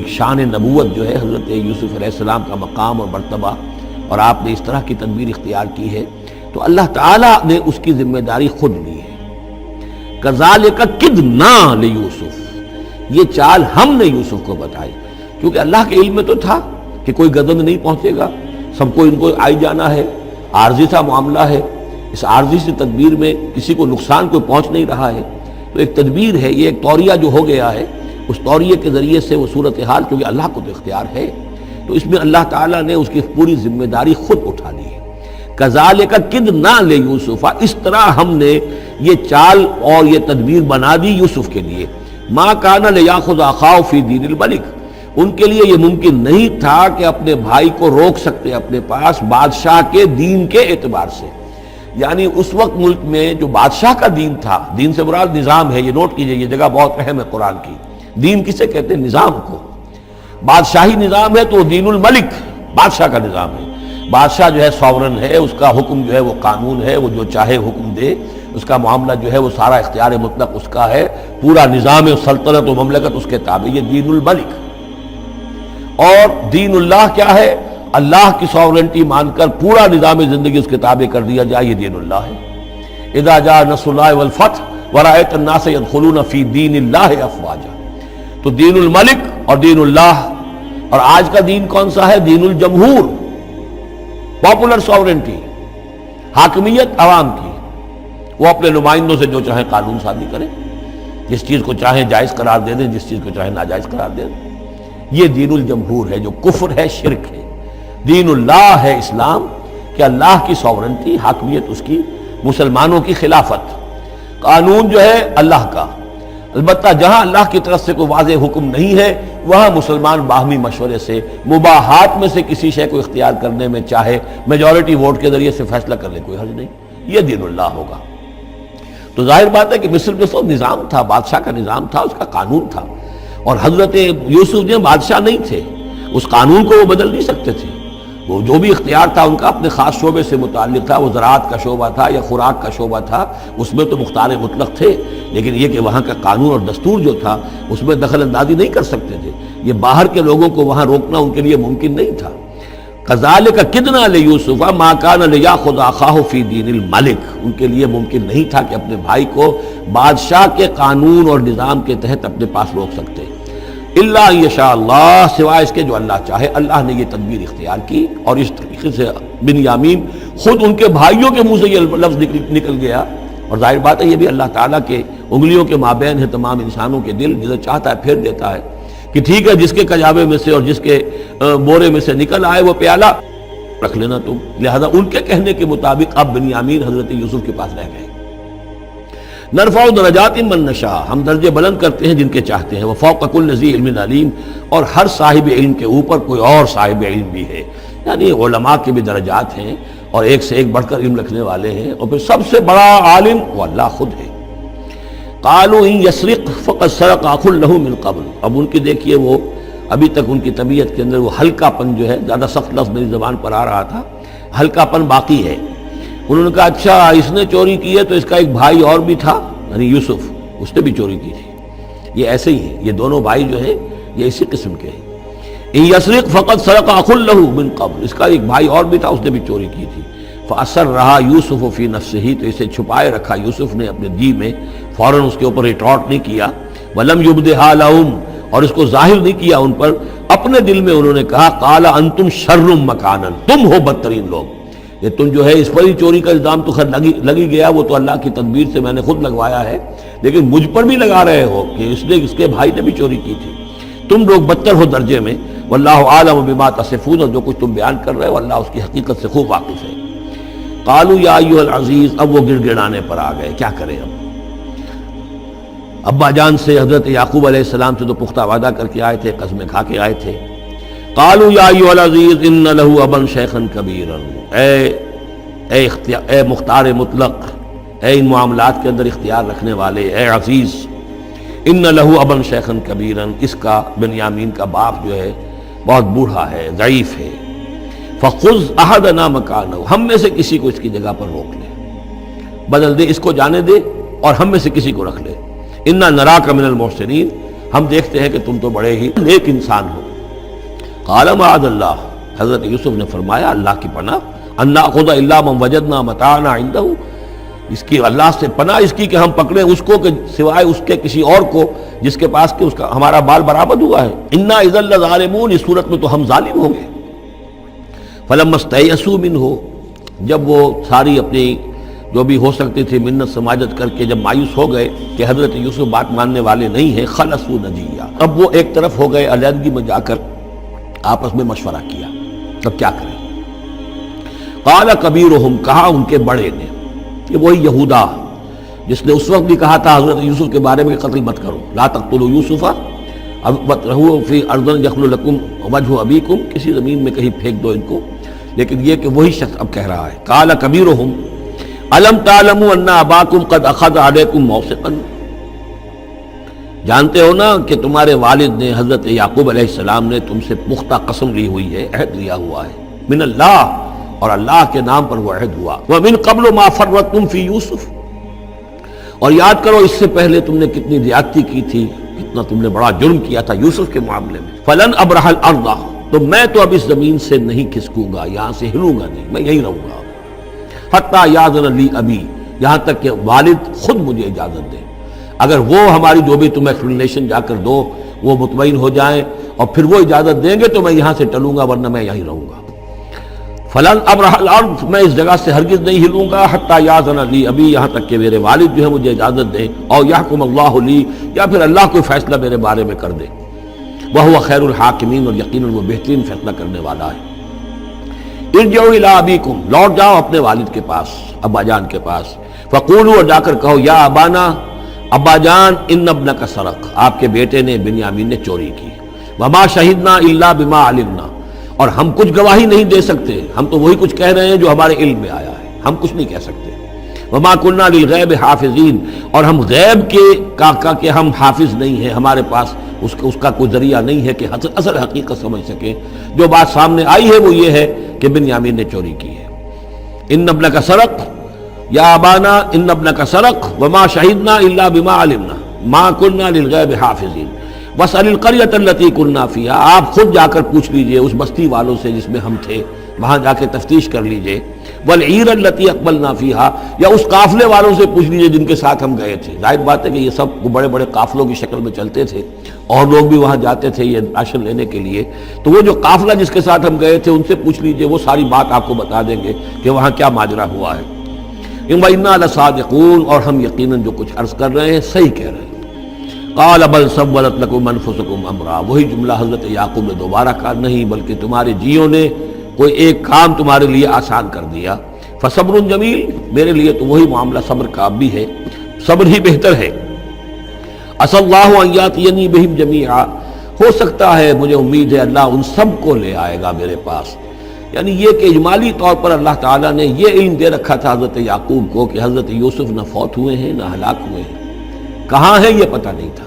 شان نبوت جو ہے حضرت یوسف علیہ السلام کا مقام اور مرتبہ، اور آپ نے اس طرح کی تدبیر اختیار کی ہے تو اللہ تعالیٰ نے اس کی ذمہ داری خود لی ہے۔ کذالک کدنا لیوسف، یہ چال ہم نے یوسف کو بتائی، کیونکہ اللہ کے علم میں تو تھا کہ کوئی غضب نہیں پہنچے گا، سب کو ان کو آئی جانا ہے، عارضی سا معاملہ ہے، اس عارضی سے تدبیر میں کسی کو نقصان کوئی پہنچ نہیں رہا ہے، تو ایک تدبیر ہے، یہ ایک توریہ جو ہو گیا ہے، اس توریے کے ذریعے سے وہ صورتحال، کیونکہ اللہ کو تو اختیار ہے، تو اس میں اللہ تعالیٰ نے اس کی پوری ذمہ داری خود اٹھا لی ہے۔ کذالک کدنا لیوسف، اس طرح ہم نے یہ چال اور یہ تدبیر بنا دی یوسف کے لیے۔ ما کان لیاخذ اخاہ فی دین الملک، ان کے لیے یہ ممکن نہیں تھا کہ اپنے بھائی کو روک سکتے اپنے پاس بادشاہ کے دین کے اعتبار سے، یعنی اس وقت ملک میں جو بادشاہ کا دین تھا، دین سے مراد نظام ہے، یہ نوٹ کیجئے، یہ جگہ بہت اہم ہے قرآن کی، دین کسے کہتے ہیں؟ نظام کو۔ بادشاہی نظام ہے تو دین الملک بادشاہ کا نظام ہے، بادشاہ جو ہے ساورن ہے، اس کا حکم جو ہے وہ قانون ہے، وہ جو چاہے حکم دے، اس کا معاملہ جو ہے وہ سارا اختیار مطلق اس کا ہے، پورا نظام سلطنت و مملکت اس کے تابع، یہ دین الملک۔ اور دین اللہ کیا ہے؟ اللہ کی ساورنٹی مان کر پورا نظام زندگی اس کے تابع کر دیا جائے، یہ دین اللہ ہے۔ اذا جاء نصر اللہ والفتح ورأیت الناس يدخلون فی دین اللہ افواجا، تو دین الملک اور دین اللہ، اور آج کا دین کون سا ہے؟ دین الجمہور، پاپولر ساورنٹی، حاکمیت عوام کی، وہ اپنے نمائندوں سے جو چاہیں قانون سازی کریں، جس چیز کو چاہیں جائز قرار دے دیں، جس چیز کو چاہیں ناجائز قرار دے دیں، یہ دین الجمہور ہے جو کفر ہے، شرک ہے۔ دین اللہ ہے اسلام، کہ اللہ کی ساورنٹی، حاکمیت اس کی، مسلمانوں کی خلافت، قانون جو ہے اللہ کا، البتہ جہاں اللہ کی طرف سے کوئی واضح حکم نہیں ہے وہاں مسلمان باہمی مشورے سے مباحات میں سے کسی شے کو اختیار کرنے میں چاہے میجورٹی ووٹ کے ذریعے سے فیصلہ کر لے، کوئی حرج نہیں، یہ دین اللہ ہوگا۔ تو ظاہر بات ہے کہ مصر میں تو نظام تھا، بادشاہ کا نظام تھا، اس کا قانون تھا، اور حضرت یوسف جو بادشاہ نہیں تھے، اس قانون کو وہ بدل نہیں سکتے تھے۔ وہ جو بھی اختیار تھا ان کا اپنے خاص شعبے سے متعلق تھا، وہ زراعت کا شعبہ تھا یا خوراک کا شعبہ تھا، اس میں تو مختار مطلق تھے، لیکن یہ کہ وہاں کا قانون اور دستور جو تھا اس میں دخل اندازی نہیں کر سکتے تھے، یہ باہر کے لوگوں کو وہاں روکنا ان کے لیے ممکن نہیں تھا۔ کذالک کدنا لیوسف ما کان لیاخذ اخاہ فی دین الملک، ان کے لیے ممکن نہیں تھا کہ اپنے بھائی کو بادشاہ کے قانون اور نظام کے تحت اپنے پاس روک سکتے، الا یشاء اللہ، سوائے اس کے جو اللہ چاہے۔ اللہ نے یہ تدبیر اختیار کی، اور اس طریقے سے بنیامین خود ان کے بھائیوں کے منہ سے یہ لفظ نکل گیا، اور ظاہر بات ہے یہ بھی اللہ تعالیٰ کے انگلیوں کے مابین ہے تمام انسانوں کے دل، جسے چاہتا ہے پھیر دیتا ہے کہ ٹھیک ہے جس کے کجاوے میں سے اور جس کے بورے میں سے نکل آئے وہ پیالہ رکھ لینا تم۔ لہذا ان کے کہنے کے مطابق اب بنیامین حضرت یوسف کے پاس رہ گئے۔ نرفع درجات من نشاء، ہم درجے بلند کرتے ہیں جن کے چاہتے ہیں، وفوق کل ذی علم علیم، اور ہر صاحب علم کے اوپر کوئی اور صاحب علم بھی ہے، یعنی علماء کے بھی درجات ہیں اور ایک سے ایک بڑھ کر علم رکھنے والے ہیں، اور پھر سب سے بڑا عالم وہ اللہ خود ہے۔ قالوا ان یسرق فقد سرق اخ له من قبل، اب ان کی دیکھیے وہ ابھی تک ان کی طبیعت کے اندر وہ ہلکا پن جو ہے، زیادہ سخت لفظ میری زبان پر آ رہا تھا، ہلکا پن باقی ہے۔ انہوں نے کہا اچھا اس نے چوری کی ہے تو اس کا ایک بھائی اور بھی تھا، یعنی یوسف، اس نے بھی چوری کی تھی۔ یہ ایسے ہی ہے، یہ دونوں بھائی جو ہیں یہ اسی قسم کے ہیں۔ ان یسرق فقد سرق اخ له من قبل، اس کا ایک بھائی اور بھی تھا، اس نے بھی چوری کی تھی۔ فأسرها یوسف فی نفسہ، تو اسے چھپائے رکھا یوسف نے اپنے جی میں، فوراً اس کے اوپر ریٹارٹ نہیں کیا۔ ولم یبدھا لهم، اور اس کو ظاہر نہیں کیا ان پر، اپنے دل میں انہوں نے کہا قال انتم شر مکانا، تم ہو بدترین لوگ، یہ تم جو ہے اس پر ہی چوری کا الزام تو خیر لگی گیا، وہ تو اللہ کی تدبیر سے میں نے خود لگوایا ہے، لیکن مجھ پر بھی لگا رہے ہو کہ اس کے بھائی نے بھی چوری کی تھی، تم لوگ بدتر ہو درجے میں۔ واللہ عالم بما تصفون، اور جو کچھ تم بیان کر رہے ہو اللہ اس کی حقیقت سے خوب واقف ہے۔ قالوا یا ایھا العزیز، اب وہ گڑ گڑانے پر آ گئے، کیا کریں اب؟ ابا جان سے حضرت یعقوب علیہ السلام سے تو پختہ وعدہ کر کے آئے تھے، قسمیں کھا کے آئے تھے۔ قالوا یا ایھا العزیز ان له ابا شیخا کبیرا، اے مختار مطلق، اے ان معاملات کے اندر اختیار رکھنے والے، اے عزیز، ان له ابا شیخا کبیرا، اس کا بنیامین کا باپ جو ہے بہت بوڑھا ہے، ضعیف ہے۔ فخذ احدنا مکانہ، ہم میں سے کسی کو اس کی جگہ پر روک لے، بدل دے، اس کو جانے دے اور ہم میں سے کسی کو رکھ لے۔ انا نراک من المحسنین، ہم دیکھتے ہیں کہ تم تو بڑے ہی نیک انسان ہو۔ قال معاذ اللہ، حضرت یوسف نے فرمایا اللہ کی پناہ، ان ناخذ الا من وجدنا متاعنا عنده، اس کی اللہ سے پناہ اس کی کہ ہم پکڑیں اس کو کہ سوائے اس کے کسی اور کو جس کے پاس کہ اس کا ہمارا بال برآمد ہوا ہے۔ انا اذا لظالمون، اس صورت میں تو ہم ظالم ہوں گے۔ فلما استيئسوا منه، جب وہ ساری اپنی جو بھی ہو سکتی تھی منت سماجت کر کے جب مایوس ہو گئے کہ حضرت یوسف بات ماننے والے نہیں ہیں، خلصوا نجیا، اب وہ ایک طرف ہو گئے، علیحدگی میں جا کر آپس میں مشورہ کیا، اب کیا کریں؟ قال کبیرہم، کہا ان کے بڑے نے، کہ وہی یہودا جس نے اس وقت بھی کہا تھا حضرت یوسف کے بارے میں کہ قتل مت کرو، لا تقتلوا یوسف وَاطْرَحُوهُ فِي أَرْضٍ يَخْلُ لَكُمْ وَجْهُ أَبِيكُمْ، کسی زمین میں کہیں پھینک دو ان کو، لیکن یہ کہ وہی شخص اب کہہ رہا ہے قال کبیرہم أَلَمْ تَعْلَمُوا أَنَّ أَبَاكُمْ قَدْ أَخَذَ عَلَيْكُمْ مَوْثِقًا، جانتے ہو نا کہ تمہارے والد نے حضرت یعقوب علیہ السلام نے تم سے پختہ قسم لی ہوئی ہے، عہد لیا ہوا ہے، من اللہ، اور اللہ کے نام پر وہ عہد ہوا، وَمِن قَبْلُ مَا فَرَّطْتُمْ فِي يُوسُف، اور یاد کرو اس سے پہلے تم نے کتنی زیادتی کی تھی، کتنا تم نے بڑا جرم کیا تھا یوسف کے معاملے میں۔ فَلَنْ أَبْرَحَ الْأَرْضَ، تو میں تو اب اس زمین سے نہیں کھسکوں گا، یہاں سے ہلوں گا نہیں، میں یہیں رہوں گا، حتیٰ یأذن لی ابی، یہاں تک کہ والد خود مجھے اجازت دے، اگر وہ ہماری جو بھی تم ایکسپلینیشن جا کر دو وہ مطمئن ہو جائیں اور پھر وہ اجازت دیں گے تو میں یہاں سے ٹلوں گا، ورنہ میں یہیں رہوں گا۔ فلن ابرح الارض، میں اس جگہ سے ہرگز نہیں ہلوں گا، حتیٰ یأذن لی ابی، یہاں تک کہ میرے والد جو ہے مجھے اجازت دیں، اور یحکم اللہ لی، یا پھر اللہ کوئی فیصلہ میرے بارے میں کر دے، وہو خیر الحاکمین، اور یقیناً وہ بہترین فیصلہ کرنے والا ہے۔ ارجعوا الی ابیکم، لوٹ جاؤ اپنے والد کے پاس، ابا جان کے پاس، فقولوا، اور جا کر کہو، یا ابانا، ابا جان ان ابنک سرق، آپ کے بیٹے نے بنیامین نے چوری کی، وما شہدنا الا بما علمنا، اور ہم کچھ گواہی نہیں دے سکتے، ہم تو وہی کچھ کہہ رہے ہیں جو ہمارے علم میں آیا ہے، ہم کچھ نہیں کہہ سکتے، وما کننا للغیب حافظین، اور ہم غیب کے ہم حافظ نہیں ہیں، ہمارے پاس اس کا کوئی ذریعہ نہیں ہے کہ اصل حقیقت سمجھ سکیں۔ جو بات سامنے آئی ہے وہ یہ ہے کہ بنیامین نے چوری کی ہے۔ ان ابنک سرق یا ابانا ان ابنک سرق وما شہدنا الا بما علمنا ما کننا للغیب حافظین واسأل القریۃ التی کننا فیہا، آپ خود جا کر پوچھ لیجئے اس بستی والوں سے جس میں ہم تھے، وہاں جا کے تفتیش کر لیجئے، والعیر التی اقبلنا فیہا، یا اس قافلے والوں سے پوچھ لیجئے جن کے ساتھ ہم گئے تھے۔ ظاہر بات ہے کہ یہ سب بڑے بڑے قافلوں کی شکل میں چلتے تھے اور لوگ بھی وہاں جاتے تھے یہ راشن لینے کے لیے، تو وہ جو قافلہ جس کے ساتھ ہم گئے تھے ان سے پوچھ لیجئے، وہ ساری بات آپ کو بتا دیں گے کہ وہاں کیا ماجرا ہوا ہے۔ وَإِنَّا لَصَادِقُونَ، اور ہم یقیناً جو کچھ عرض کر رہے ہیں صحیح کہہ رہے ہیں۔ قال بل سولت لكم انفسكم امرا، وہی جملہ حضرت یعقوب نے دوبارہ کہا، نہیں بلکہ تمہارے جیوں نے کوئی ایک کام تمہارے لیے آسان کر دیا، فصبر جمیل، میرے لیے تو وہی معاملہ صبر کا بھی ہے، صبر ہی بہتر ہے۔ عسى الله ان ياتيني بهم جميعا، ہو سکتا ہے، مجھے امید ہے اللہ ان سب کو لے آئے گا میرے پاس۔ یعنی یہ کہ اجمالی طور پر اللہ تعالیٰ نے یہ علم دے رکھا تھا حضرت یعقوب کو کہ حضرت یوسف نہ فوت ہوئے ہیں نہ ہلاک ہوئے ہیں، کہاں ہیں یہ پتہ نہیں تھا،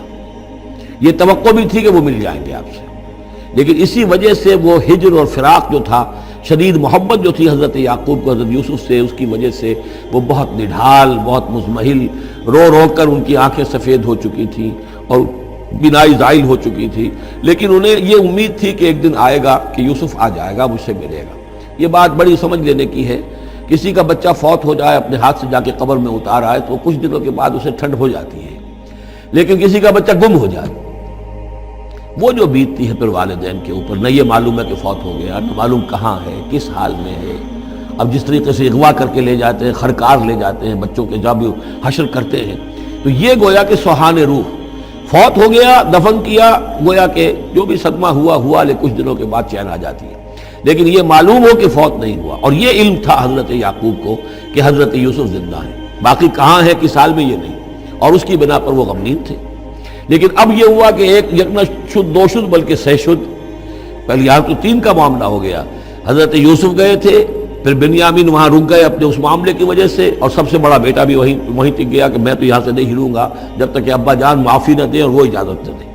یہ توقع بھی تھی کہ وہ مل جائیں گے آپ سے، لیکن اسی وجہ سے وہ ہجر اور فراق جو تھا، شدید محبت جو تھی حضرت یعقوب کو حضرت یوسف سے، اس کی وجہ سے وہ بہت نڈھال، بہت مزمحل، رو رو کر ان کی آنکھیں سفید ہو چکی تھیں اور بینائی زائل ہو چکی تھی، لیکن انہیں یہ امید تھی کہ ایک دن آئے گا کہ یوسف آ جائے گا، مجھ سے ملے گا۔ یہ بات بڑی سمجھ لینے کی ہے، کسی کا بچہ فوت ہو جائے، اپنے ہاتھ سے جا کے قبر میں اتار آئے تو کچھ دنوں کے بعد اسے ٹھنڈ ہو جاتی ہے، لیکن کسی کا بچہ گم ہو جائے، وہ جو بیتتی ہے پھر والدین کے اوپر، نہ یہ معلوم ہے کہ فوت ہو گیا، نہ معلوم کہاں ہے، کس حال میں ہے۔ اب جس طریقے سے اغوا کر کے لے جاتے ہیں، خرکار لے جاتے ہیں بچوں کے، جب حشر کرتے ہیں، تو یہ گویا کہ سوہان روح، فوت ہو گیا، دفن کیا، گویا کہ جو بھی صدمہ ہوا لیکن کچھ دنوں کے بعد چین آ جاتی ہے، لیکن یہ معلوم ہو کہ فوت نہیں ہوا، اور یہ علم تھا حضرت یعقوب کو کہ حضرت یوسف زندہ ہیں، باقی کہاں ہے کس حال میں یہ نہیں، اور اس کی بنا پر وہ غمگین تھے۔ لیکن اب یہ ہوا کہ ایک یک نہ شد دو شد بلکہ سہ شد، پہلے یہاں تو تین کا معاملہ ہو گیا، حضرت یوسف گئے تھے، پھر بنیامین وہاں رک گئے اپنے اس معاملے کی وجہ سے، اور سب سے بڑا بیٹا بھی وہیں ٹک گیا کہ میں تو یہاں سے نہیں ہلوں گا جب تک کہ ابا جان معافی نہ دیں اور وہ اجازت نہ دیں۔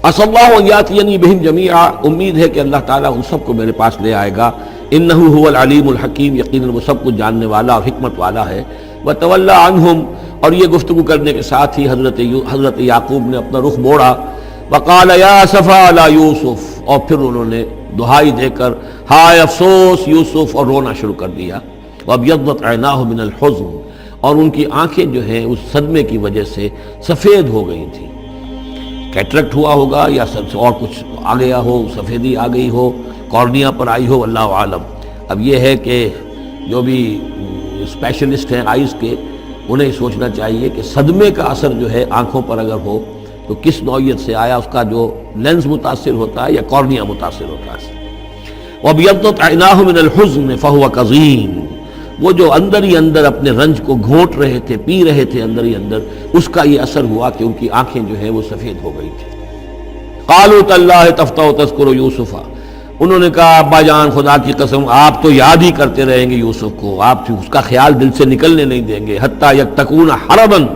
عسى الله ان ياتيني بهم جميعا، امید ہے کہ اللہ تعالیٰ ان سب کو میرے پاس لے آئے گا، انه هو العلیم الحکیم، یقیناً وہ سب کچھ جاننے والا اور حکمت والا ہے۔ وتولى عنهم، اور یہ گفتگو کرنے کے ساتھ ہی حضرت یعقوب نے اپنا رخ موڑا، وقال یا اسفا علی یوسف، اور پھر انہوں نے دہائی دے کر ہائے افسوس یوسف، اور رونا شروع کر دیا۔ وابیضت عیناہ من الحزن، اور ان کی آنکھیں جو ہیں اس صدمے کی وجہ سے سفید ہو گئی تھیں، کیٹریکٹ ہوا ہوگا یا اور کچھ آ گیا ہو، سفیدی آ گئی ہو، کارنیا پر آئی ہو، اللہ عالم۔ اب یہ ہے کہ جو بھی اسپیشلسٹ ہیں آئیز کے، انہیں سوچنا چاہیے کہ صدمے کا اثر جو ہے آنکھوں پر اگر ہو تو کس نوعیت سے آیا، اس کا جو لینز متاثر ہوتا ہے یا کارنیا متاثر ہوتا ہے۔ وَابْيَضَّتْ عَيْنَاهُ مِنَ الْحُزْنِ فَهُوَ كَظِيمٌ، وہ جو اندر ہی اندر اپنے رنج کو گھونٹ رہے تھے، پی رہے تھے اندر ہی اندر، اس کا یہ اثر ہوا کہ ان کی آنکھیں جو ہیں وہ سفید ہو گئی تھی۔ قَالُوا تَاللَّهِ تَفْتَحُ تَذْكُرُ يُوسُفَ، انہوں نے کہا ابا جان خدا کی قسم آپ تو یاد ہی کرتے رہیں گے یوسف کو، آپ اس کا خیال دل سے نکلنے نہیں دیں گے، حتیٰ یکتکون حرباً،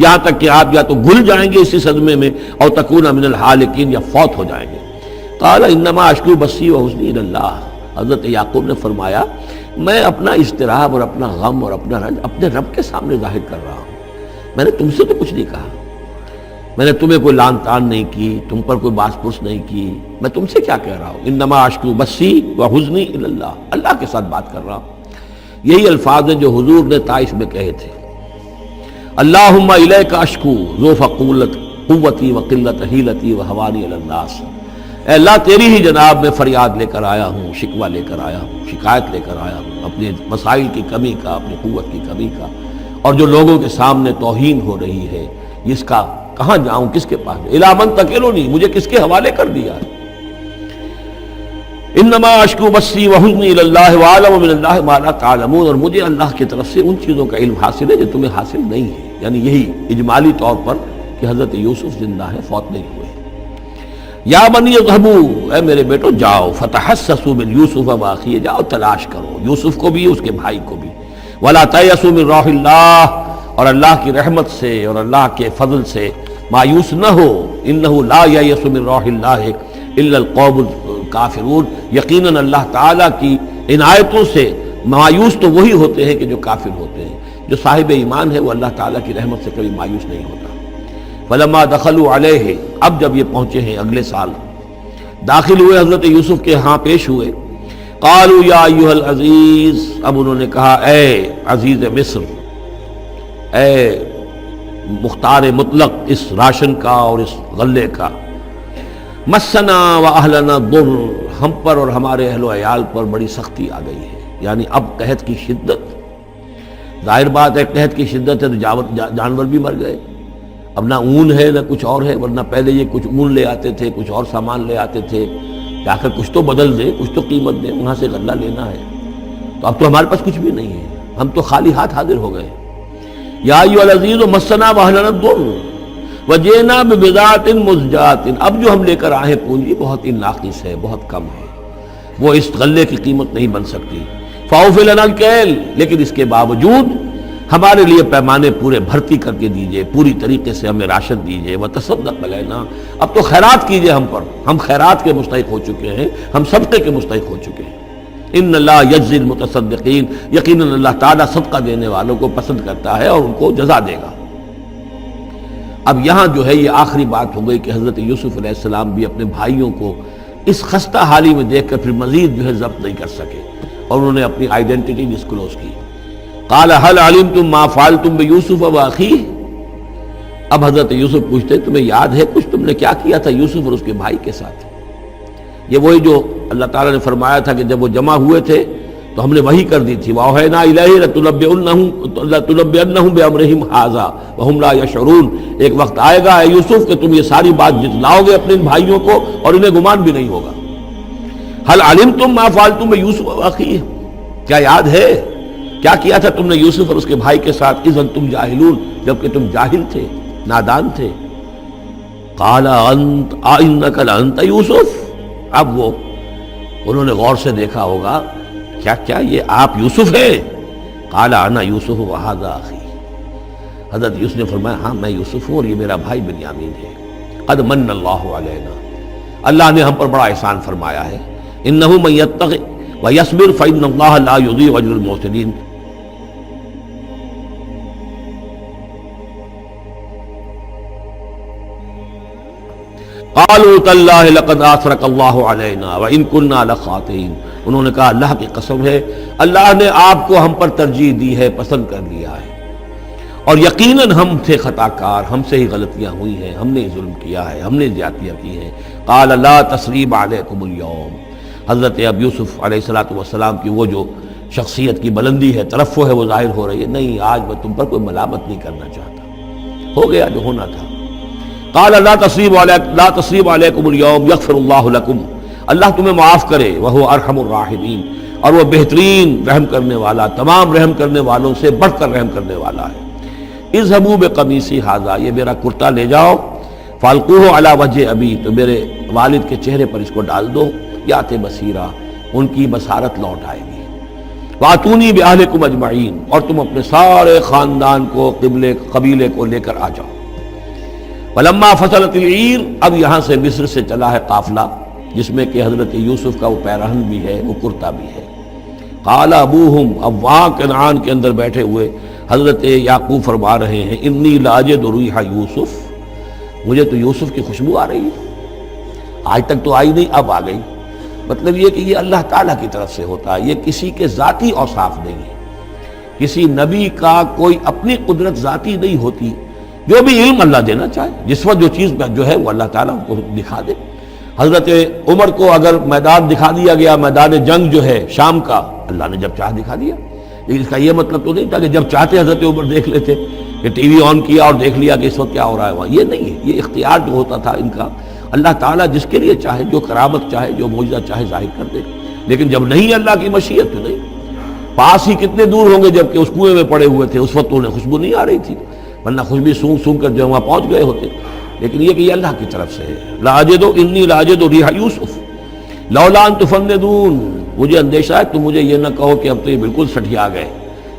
یہاں تک کہ آپ یا تو گھل جائیں گے اسی صدمے میں، اور تکون من الحالکین، یا فوت ہو جائیں گے۔ قال انما اشکو بثی وحزنی الی اللہ، حضرت یعقوب نے فرمایا میں اپنا اضطراب اور اپنا غم اور اپنا رنج اپنے رب کے سامنے ظاہر کر رہا ہوں، میں نے تم سے تو کچھ نہیں کہا، میں نے تمہیں کوئی لان تان نہیں کی، تم پر کوئی باس پرس نہیں کی، میں تم سے کیا کہہ رہا ہوں، انما اشکو بثی وحزنی الی اللہ، اللہ کے ساتھ بات کر رہا ہوں۔ یہی الفاظ ہیں جو حضور نے طائف میں کہے تھے، اللہم الیک اشکو ضعف قوتی وقلت حیلتی وہوانی علی الناس، اے اللہ تیری ہی جناب میں فریاد لے کر آیا ہوں، شکوہ لے کر آیا ہوں، شکایت لے کر آیا ہوں اپنے مسائل کی کمی کا، اپنی قوت کی کمی کا، اور جو لوگوں کے سامنے توہین ہو رہی ہے اس کا کہاں جاؤں، کس کے پاس، الی من تکلنی، مجھے کس کے حوالے کر دیا ہے۔ انما اشکو بثی وحزنی الی اللہ واعلم من اللہ ما لا تعلمون، اور مجھے اللہ کی طرف سے ان چیزوں کا علم حاصل ہے جو تمہیں حاصل نہیں ہے۔ یعنی یہی اجمالی طور پر کہ حضرت یوسف زندہ ہے، فوت نہیں ہوئے۔ یا بنی اذهبوا، اے میرے بیٹو جاؤ، فتحسسوا من یوسف واخیہ، جاؤ تلاش کرو یوسف کو بھی اس کے بھائی کو بھی، ولا تیأسوا من روح اللہ، اور اللہ کی رحمت سے اور اللہ کے فضل سے مایوس نہ ہو، انہ لا ییأس من روح اللہ الا القوم الکافرون، یقیناً اللہ تعالیٰ کی عنایتوں سے مایوس تو وہی ہوتے ہیں کہ جو کافر ہوتے ہیں، جو صاحب ایمان ہے وہ اللہ تعالیٰ کی رحمت سے کبھی مایوس نہیں ہوتا۔ فلما دخلوا علیہ، اب جب یہ پہنچے ہیں اگلے سال، داخل ہوئے حضرت یوسف کے ہاں پیش ہوئے، قالوا یا ایھا العزیز، اب انہوں نے کہا اے عزیز مصر، اے مختار مطلق اس راشن کا اور اس غلے کا، مسنا واہلنا الضر، ہم پر اور ہمارے اہل و عیال پر بڑی سختی آ گئی ہے، یعنی اب قحط کی شدت، ظاہر بات ہے قحط کی شدت ہے تو جانور بھی مر گئے، اب نہ اون ہے نہ کچھ اور ہے، ورنہ پہلے یہ کچھ اون لے آتے تھے، کچھ اور سامان لے آتے تھے، جا کر کچھ تو بدل دیں، کچھ تو قیمت دیں، وہاں سے غلہ لینا ہے، تو اب تو ہمارے پاس کچھ بھی نہیں ہے، ہم تو خالی ہاتھ حاضر ہو گئے۔ یا ایھا العزیز مسنا واہلنا الضر وجئنا ببضاعۃ مزجاۃ، اب جو ہم لے کر آئے پونجی بہت ہی ناقص ہے، بہت کم ہے، وہ اس غلے کی قیمت نہیں بن سکتی، فاوف لنا الکیل، لیکن اس کے باوجود ہمارے لیے پیمانے پورے بھرتی کر کے دیجئے، پوری طریقے سے ہمیں راشن دیجئے، وتصدق علینا، اب تو خیرات کیجئے ہم پر، ہم خیرات کے مستحق ہو چکے ہیں، ہم صدقے کے مستحق ہو چکے ہیں۔ ان اللہ یجزی المتصدقین، یقیناً اللہ تعالیٰ صدقہ دینے والوں کو پسند کرتا ہے اور ان کو جزا دے گا۔ اب یہاں جو ہے یہ آخری بات ہو گئی کہ حضرت یوسف علیہ السلام بھی اپنے بھائیوں کو اس خستہ حالی میں دیکھ کر پھر مزید جو ہے ضبط نہیں کر سکے، اور انہوں نے اپنی آئیڈینٹی ڈسکلوز کی۔ قال هل علمتم ما فعلتم بيوسف واخيه، اب حضرت یوسف پوچھتے تمہیں یاد ہے کچھ تم نے کیا کیا تھا یوسف اور اس کے بھائی کے ساتھ؟ یہ وہی جو اللہ تعالیٰ نے فرمایا تھا کہ جب وہ جمع ہوئے تھے تو ہم نے وحی کر دی تھی، وَأَوْحَيْنَا إِلَيْهِ لَتُنَبِّئَنَّهُم بِأَمْرِهِمْ هَٰذَا وَهُمْ لَا يَشْعُرُونَ، ایک وقت آئے گا اے یوسف کہ تم یہ ساری بات جتلاؤ گے اپنے بھائیوں کو اور انہیں گمان بھی نہیں ہوگا۔ هل علمتم ما فعلتم بيوسف واخيه، کیا یاد ہے کیا کیا تھا تم نے یوسف اور اس کے بھائی کے ساتھ، اذ انتم جاہلون، جبکہ تم جاہل تھے، نادان تھے۔ قال انت انک لانت یوسف، اب وہ انہوں نے غور سے دیکھا ہوگا کیا یہ آپ یوسف ہیں؟ قال انا یوسف وھذا اخی، حضرت یوسف نے فرمایا ہاں میں یوسف ہوں اور یہ میرا بھائی بنیامین ہے۔ قد من اللہ علینا، اللہ نے ہم پر بڑا احسان فرمایا ہے، انہ من یتق ویصبر فإن اللہ لا یضیع اجر المحسنین۔ قالوا تاللہ لقد آثرک اللہ علینا وإن كنا لخاطئین، انہوں نے کہا اللہ کی قسم ہے اللہ نے آپ کو ہم پر ترجیح دی ہے، پسند کر لیا ہے، اور یقیناً ہم تھے خطا کار، ہم سے ہی غلطیاں ہوئی ہیں، ہم نے ظلم کیا ہے، ہم نے زیادتیاں کی ہیں۔ قال لا تثریب علیکم اليوم، حضرت اب یوسف علیہ السلام کی وہ جو شخصیت کی بلندی ہے، ترفع ہے، وہ ظاہر ہو رہی ہے، نہیں آج میں تم پر کوئی ملامت نہیں کرنا چاہتا، ہو گیا جو ہونا تھا۔ قال لا تثریب علیکم اليوم یغفر اللہ لکم، اللہ تمہیں معاف کرے، وہو ارحم الراحمین، اور وہ بہترین رحم کرنے والا، تمام رحم کرنے والوں سے بڑھ کر رحم کرنے والا ہے۔ اذهبوا بقمیصی ھذا، یہ میرا کرتا لے جاؤ، فالقوہ علی وجہ ابی، تو میرے والد کے چہرے پر اس کو ڈال دو، یات بصیرا، ان کی بصارت لوٹ آئے گی۔ واتونی باہلکم اجمعین، اور تم اپنے سارے خاندان کو، قبیلے کو لے کر آ جاؤ۔ فلما فصلت العیر، اب یہاں سے مصر سے چلا ہے قافلہ جس میں کہ حضرت یوسف کا وہ پیرہن بھی ہے، وہ کرتا بھی ہے۔ قال ابوہم، اب وہاں کنعان کے اندر بیٹھے ہوئے حضرت یعقوب فرما رہے ہیں انی لاجد ریح یوسف، مجھے تو یوسف کی خوشبو آ رہی ہے، آج تک تو آئی نہیں، اب آ گئی۔ مطلب یہ کہ یہ اللہ تعالیٰ کی طرف سے ہوتا ہے، یہ کسی کے ذاتی اوصاف نہیں ہے، کسی نبی کا کوئی اپنی قدرت ذاتی نہیں ہوتی، جو بھی علم اللہ دینا چاہے، جس وقت جو چیز جو ہے وہ اللہ تعالیٰ کو دکھا دے۔ حضرت عمر کو اگر میدان دکھا دیا گیا، میدان جنگ جو ہے شام کا، اللہ نے جب چاہ دکھا دیا، لیکن اس کا یہ مطلب تو نہیں تھا کہ جب چاہتے حضرت عمر دیکھ لیتے، کہ ٹی وی آن کیا اور دیکھ لیا کہ اس وقت کیا ہو رہا ہے وہاں، یہ نہیں ہے، یہ اختیار جو ہوتا تھا ان کا، اللہ تعالیٰ جس کے لیے چاہے، جو کرامت چاہے، جو معجزہ چاہے ظاہر کر دے، لیکن جب نہیں اللہ کی مشیت تو نہیں۔ پاس ہی کتنے دور ہوں گے جب کہ اس کنویں میں پڑے ہوئے تھے، اس وقت انہیں خوشبو نہیں آ رہی تھی، ورنہ خوشبو سونگ سونگ کر جو وہاں پہنچ گئے ہوتے، لیکن یہ کہ یہ اللہ کی طرف سے ہے۔ لاجد انی لاجد ریح یوسف لولا ان تفندون، مجھے اندیشہ ہے تم مجھے یہ نہ کہو کہ اب تو یہ بالکل سٹھیا گئے،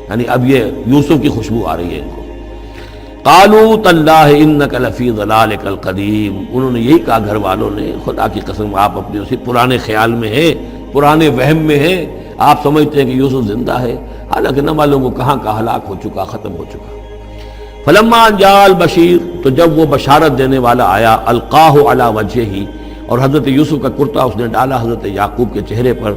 یعنی اب یہ یوسف کی خوشبو آ رہی ہے ان کو۔ قالوا تاللہ انک لفی ضلالک القدیم، انہوں نے یہی کہا گھر والوں نے، خدا کی قسم آپ اپنے اسی پرانے خیال میں ہیں، پرانے وہم میں ہیں، آپ سمجھتے ہیں کہ یوسف زندہ ہے، حالانکہ نہ معلوم وہ کہاں کا ہلاک ہو چکا، ختم ہو چکا۔ فلما جاء البشیر، تو جب وہ بشارت دینے والا آیا، القاہ علی وجہہ، اور حضرت یوسف کا کرتا اس نے ڈالا حضرت یعقوب کے چہرے پر،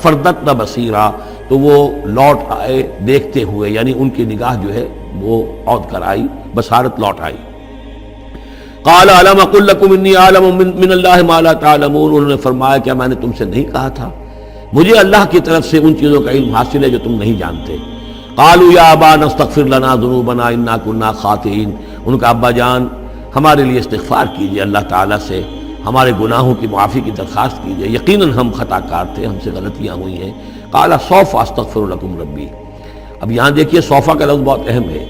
فردت بصیرا، تو وہ لوٹ آئے دیکھتے ہوئے، یعنی ان کی نگاہ جو ہے وہ عود کر آئی، بصارت لوٹ آئی۔ قال الم اقل لکم انی اعلم من اللہ ما لا تعلمون، انہوں نے فرمایا کیا میں نے تم سے نہیں کہا تھا مجھے اللہ کی طرف سے ان چیزوں کا علم حاصل ہے جو تم نہیں جانتے۔ قالوا یا ابانا استغفر لنا ذنوبنا انا كنا خاطئین، ان کا ابا جان ہمارے لیے استغفار کیجئے اللہ تعالیٰ سے، ہمارے گناہوں کی معافی کی درخواست کیجئے، یقیناً ہم خطا کار تھے، ہم سے غلطیاں ہوئی ہیں۔ قال سوف استغفر لکم ربی، اب یہاں دیکھیے صوفہ کا لفظ بہت اہم ہے،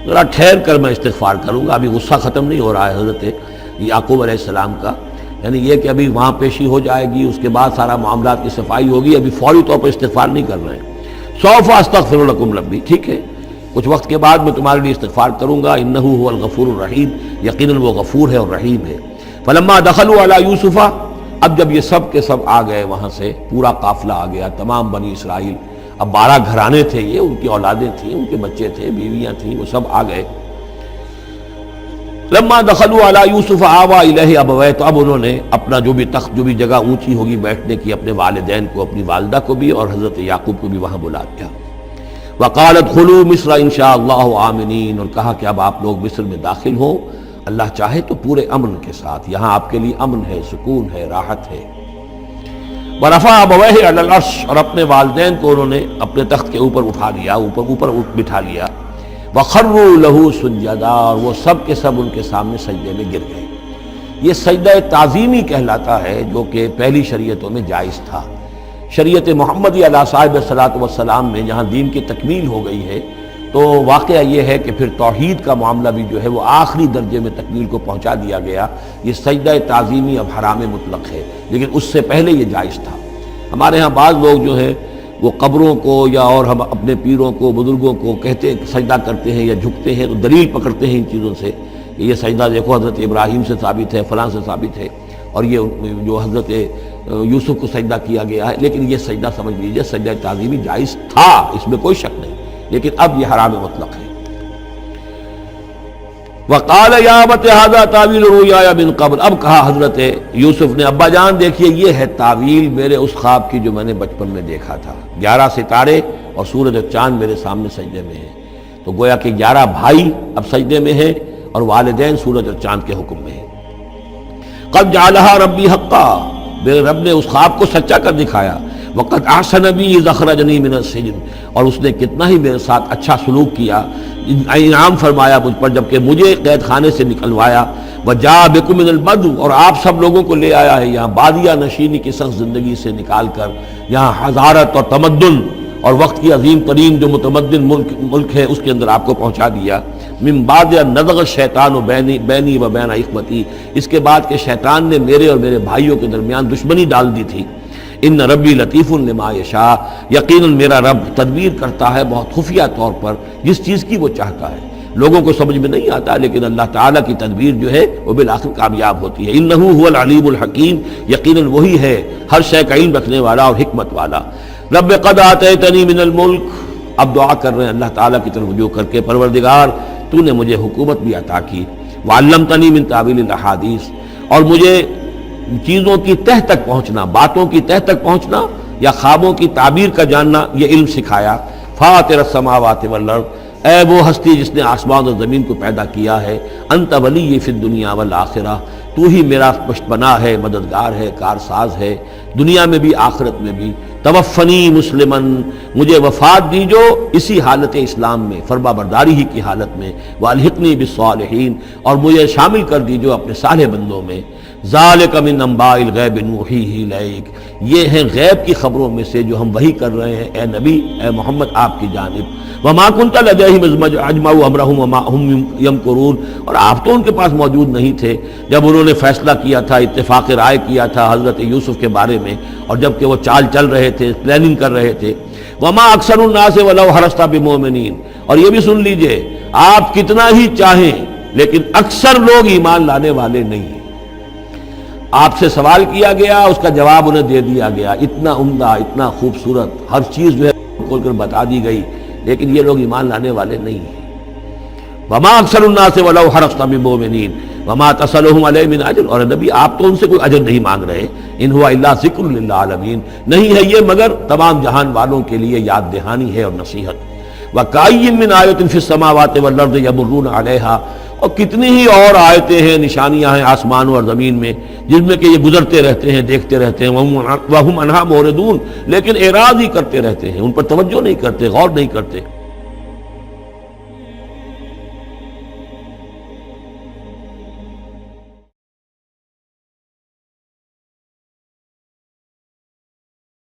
ذرا ٹھہر کر میں استغفار کروں گا، ابھی غصہ ختم نہیں ہو رہا ہے حضرت یعقوب علیہ السلام کا، یعنی یہ کہ ابھی وہاں پیشی ہو جائے گی، اس کے بعد سارا معاملات کی صفائی ہوگی، ابھی فوری طور پر استغفار نہیں کر رہے ہیں۔ سوف استغفر لکم ربی، ٹھیک ہے کچھ وقت کے بعد میں تمہارے لیے استغفار کروں گا، انہ هو الغفور الرحیم، یقیناً وہ غفور ہے اور رحیم ہے۔ فلما دخلوا علی یوسف، اب جب یہ سب کے سب آ گئے وہاں سے، پورا قافلہ آ گیا، تمام بنی اسرائیل، اب 12 گھرانے تھے یہ، ان کی اولادیں تھیں، ان کے بچے تھے، بیویاں تھیں، وہ سب آ گئے۔ لما دخلوا علی یوسف آوا الیہ ابویہ، تو اب انہوں نے اپنا جو بھی تخت، جو بھی جگہ اونچی ہوگی بیٹھنے کی، اپنے والدین کو، اپنی والدہ کو بھی اور حضرت یعقوب کو بھی وہاں بلا دیا۔ وقال ادخلوا مصر ان شاء اللہ آمنین، اور کہا کہ اب آپ لوگ مصر میں داخل ہوں اللہ چاہے تو پورے امن کے ساتھ، یہاں آپ کے لیے امن ہے، سکون ہے، راحت ہے۔ ورفع ابویہ علی العرش، اور اپنے والدین کو انہوں نے اپنے تخت کے اوپر اٹھا لیا، اوپر بٹھا لیا۔ وخروا لہ سجدا، اور وہ سب کے سب ان کے سامنے سجدے میں گر گئے۔ یہ سجدہ تعظیمی کہلاتا ہے، جو کہ پہلی شریعتوں میں جائز تھا۔ شریعت محمدی علیہ صاحب الصلاۃ والسلام میں جہاں دین کی تکمیل ہو گئی ہے، تو واقعہ یہ ہے کہ پھر توحید کا معاملہ بھی جو ہے وہ آخری درجے میں تکمیل کو پہنچا دیا گیا۔ یہ سجدہ تعظیمی اب حرام مطلق ہے، لیکن اس سے پہلے یہ جائز تھا۔ ہمارے ہاں بعض لوگ جو ہے وہ قبروں کو یا اور ہم اپنے پیروں کو، بزرگوں کو کہتے سجدہ کرتے ہیں یا جھکتے ہیں، تو دلیل پکڑتے ہیں ان چیزوں سے کہ یہ سجدہ دیکھو حضرت ابراہیم سے ثابت ہے، فلاں سے ثابت ہے، اور یہ جو حضرت یوسف کو سجدہ کیا گیا ہے، لیکن یہ سجدہ سمجھ لیجیے سجدہ تعظیمی جائز تھا، اس میں کوئی شک نہیں، لیکن اب یہ حرام مطلق ہے۔ وقال یا ابت ھذا تعویل رؤیایا من قبل، اب کہا حضرت یوسف نے ابا جان دیکھیے یہ ہے تعویل میرے اس خواب کی جو میں نے بچپن میں دیکھا تھا، 11 ستارے اور سورج اور چاند میرے سامنے سجدے میں ہیں، تو گویا کہ 11 بھائی اب سجدے میں ہیں اور والدین سورج اور چاند کے حکم میں ہیں۔ قد جعلها ربی حقا، میرے رب نے اس خواب کو سچا کر دکھایا۔ وقد احسن بی اذ اخرجنی من السجن، اور اس نے کتنا ہی میرے ساتھ اچھا سلوک کیا، انعام فرمایا مجھ پر جب کہ مجھے قید خانے سے نکلوایا۔ وجاء بکم من البدو، اور آپ سب لوگوں کو لے آیا ہے یہاں بادیہ نشینی کی سخت زندگی سے نکال کر یہاں حضارت اور تمدن اور وقت کی عظیم ترین جو متمدن ملک ہے اس کے اندر آپ کو پہنچا دیا۔ من بعد ان نزغ الشیطان بینی و بین اخوتی، اس کے بعد کہ شیطان نے میرے اور میرے بھائیوں کے درمیان دشمنی ڈال دی تھی۔ ان ربی لطیف لما یشاء، یقیناً میرا رب تدبیر کرتا ہے بہت خفیہ طور پر جس چیز کی وہ چاہتا ہے، لوگوں کو سمجھ میں نہیں آتا، لیکن اللہ تعالیٰ کی تدبیر جو ہے وہ بالآخر کامیاب ہوتی ہے۔ انہ هو العلیم الحکیم، یقیناً وہی ہے ہر شے کا علم رکھنے والا اور حکمت والا۔ رب قد آتیتنی من الملک، اب دعا کر رہے ہیں اللہ تعالیٰ کی طرف رجوع کر کے، پروردگار تو نے مجھے حکومت بھی عطا کی، وعلمتنی من تعویل الاحادیث، اور مجھے چیزوں کی تہ تک پہنچنا، باتوں کی تہ تک پہنچنا یا خوابوں کی تعبیر کا جاننا یہ علم سکھایا۔ فاطر السماوات والارض، اے وہ ہستی جس نے آسمان اور زمین کو پیدا کیا ہے، انت ولی فی الدنیا والآخرہ، تو ہی میرا پشت پناہ ہے، مددگار ہے، کارساز ہے، دنیا میں بھی آخرت میں بھی۔ توفنی مسلمن، مجھے وفات دیجو اسی حالت اسلام میں، فرما برداری ہی کی حالت میں، والحقنی بالصالحین، اور مجھے شامل کر دیجو اپنے صالح بندوں میں۔ ذالک من انباء الغیب نوحیہ الیک، یہ ہیں غیب کی خبروں میں سے جو ہم وحی کر رہے ہیں اے نبی، اے محمد آپ کی جانب۔ وما کنت لدیہم اذ اجمعوا امرہم وما ہم یمکرون، اور آپ تو ان کے پاس موجود نہیں تھے جب انہوں نے فیصلہ کیا تھا، اتفاق رائے کیا تھا حضرت یوسف کے بارے میں، اور جب کہ وہ چال چل رہے تھے، پلاننگ کر رہے تھے۔ وما اکثر الناس ولو حرصت بمؤمنین، اور یہ بھی سن لیجئے آپ کتنا ہی چاہیں لیکن اکثر لوگ ایمان لانے والے نہیں ہیں۔ آپ سے سوال کیا گیا، اس کا جواب انہیں دے دیا گیا، اتنا عمدہ، اتنا خوبصورت، ہر چیز جو ہے کھول کر بتا دی گئی، لیکن یہ لوگ ایمان لانے والے نہیں ہیں۔ وما اکثر الناس ولو حرصت بمؤمنین وما تصلهم علیہ من اجر، اور نبی آپ تو ان سے کوئی اجر نہیں مانگ رہے، ان ہوا الا ذکر للعالمین، نہیں ہے یہ مگر تمام جہان والوں کے لیے یاد دہانی ہے اور نصیحت۔ وکأی من آیۃ فی السماوات والارض یمرون علیہا، اور کتنی ہی اور آیتیں ہیں، نشانیاں ہیں آسمانوں اور زمین میں جن میں کہ یہ گزرتے رہتے ہیں، دیکھتے رہتے ہیں، وہم عنہا معرضون، لیکن اعراض ہی کرتے رہتے ہیں، ان پر توجہ نہیں کرتے، غور نہیں کرتے۔